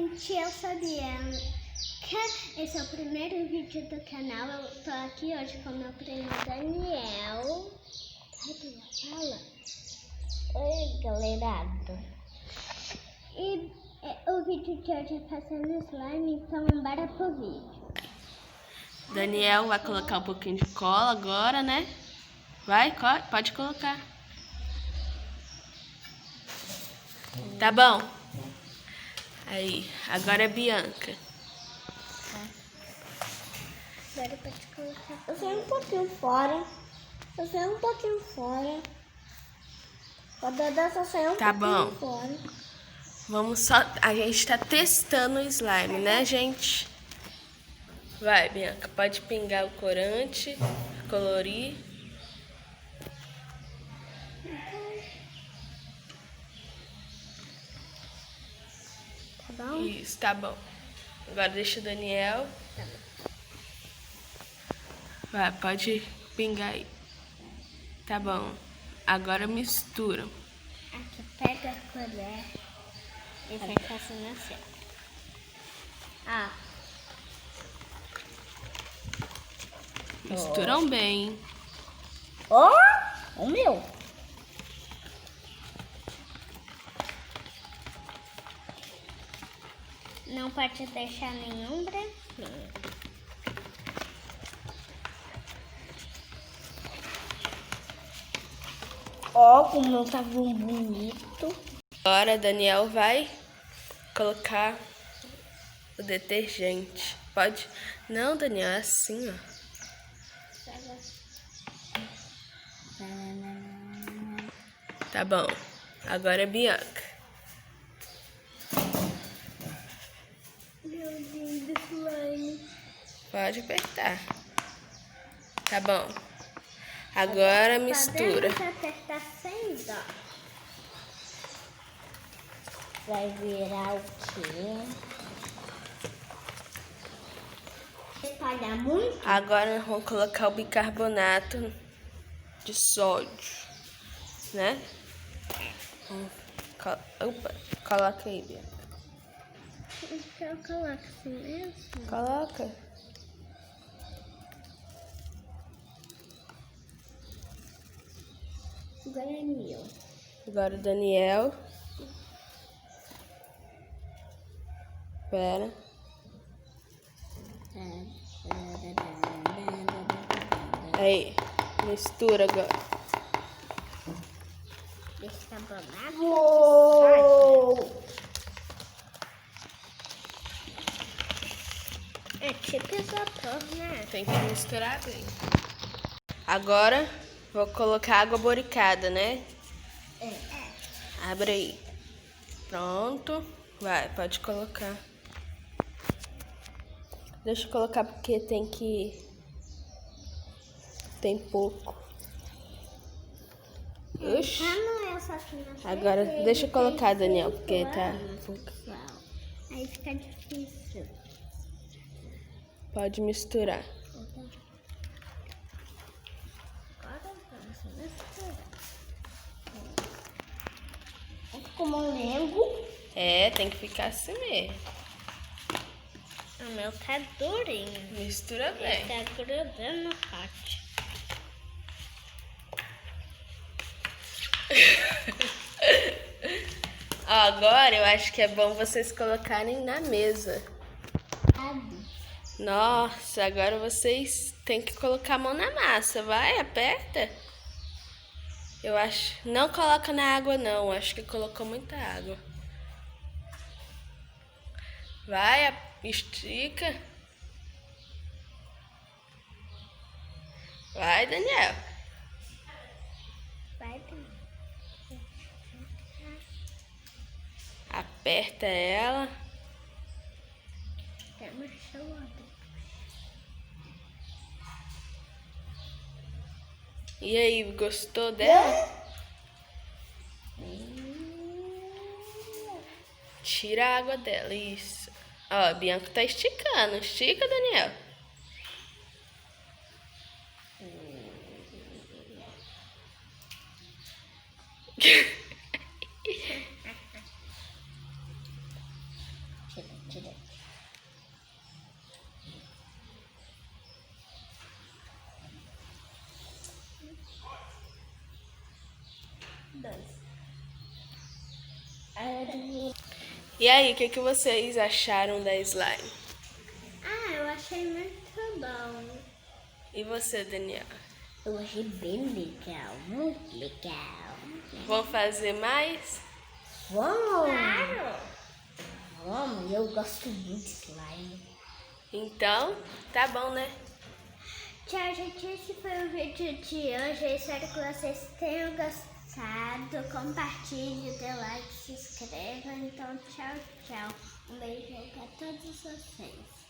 gente, eu sou a Bianca. Esse é o primeiro vídeo do canal. Eu tô aqui hoje com meu primo Daniel. Ai, Daniel, fala. Oi, galerado. E o vídeo de hoje é fazendo slime, então bora pro vídeo. Daniel vai colocar um pouquinho de cola agora, né? Vai, pode colocar. Tá bom. Aí, agora é Bianca. Agora pode colocar. Eu saio um pouquinho fora. O Dada só saiu um Tá pouquinho bom. fora. Vamos só... A gente tá testando o slime, né, gente? Vai, Bianca. Pode pingar o corante, colorir. Tá bom? Isso, tá bom. Agora deixa o Daniel. Tá bom. Vai, pode pingar aí. Tá bom. Agora mistura. Aqui pega a colher e vai passando assim. Misturam bem. O meu. Não pode deixar nenhum branquinho. Ó, como tá bonito. Agora, Daniel vai colocar o detergente. Pode? Não, Daniel, é assim, ó. Tá bom. Agora é Bianca. Meu lindo slime. Pode apertar. Tá bom. Agora mistura. Podemos apertar sem dó. Vai virar o quê? Espalhar muito? Agora nós vamos colocar o bicarbonato de sódio, né? Opa, coloca aí, Bianca. Eu coloco assim mesmo? Coloca. Agora é meu. Agora o Daniel. Pera. Aí, mistura agora. Bicarbonato. Uou! É tipo isopor, né? Tem que misturar bem. Agora, vou colocar água boricada, né? Abre aí. Pronto. Vai, pode colocar. Deixa eu colocar porque tem pouco. Oxi. Agora, deixa eu colocar, Daniel, porque tá pouco. Aí fica difícil. Pode misturar. Agora vamos misturar. Ficou molengo. É, tem que ficar assim mesmo. O meu tá durinho. Mistura bem. Tá grudando no pote. Ó, agora eu acho que é bom vocês colocarem na mesa. Nossa, agora vocês têm que colocar a mão na massa. Vai, aperta. Eu acho. Não coloca na água, não. Acho que colocou muita água. Vai, estica. Vai, Daniel. Vai, Daniel. Aperta ela. Até marchou a E aí, gostou dela? Tira a água dela, isso. Ó, a Bianca tá esticando. Estica, Daniel. Tira. E aí, o que vocês acharam da slime? Ah, eu achei muito bom. E você, Daniel? Eu achei bem legal, muito legal. Vão fazer mais? Vamos! Claro! Vamos, eu gosto muito de slime. Então, tá bom, né? Tchau, gente. Esse foi o vídeo de hoje. Eu espero que vocês tenham gostado. Compartilhe, dê like, se inscreva. Então, tchau, tchau. Um beijo pra todos vocês.